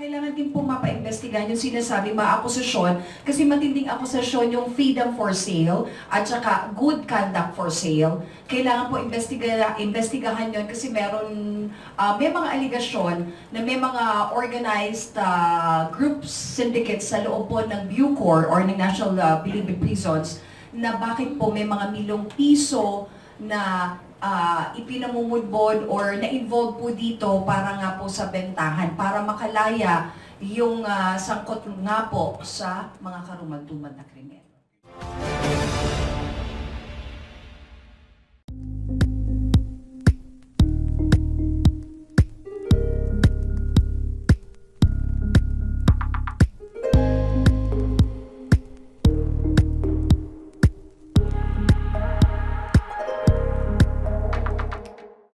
Kailangan din po mapaimbestigahan yung sinasabi mga akusasyon kasi matinding akusasyon yung freedom for sale at saka good conduct for sale. Kailangan po imbestigahan yon kasi may mga aligasyon na may mga organized groups, syndicates sa loob po ng Bucor or ng National Philippine Prisons na bakit po may mga milyong piso na ipinamumudbod or na-involve po dito para nga po sa bentahan, para makalaya yung sangkot nga po sa mga karumalduman na krimen.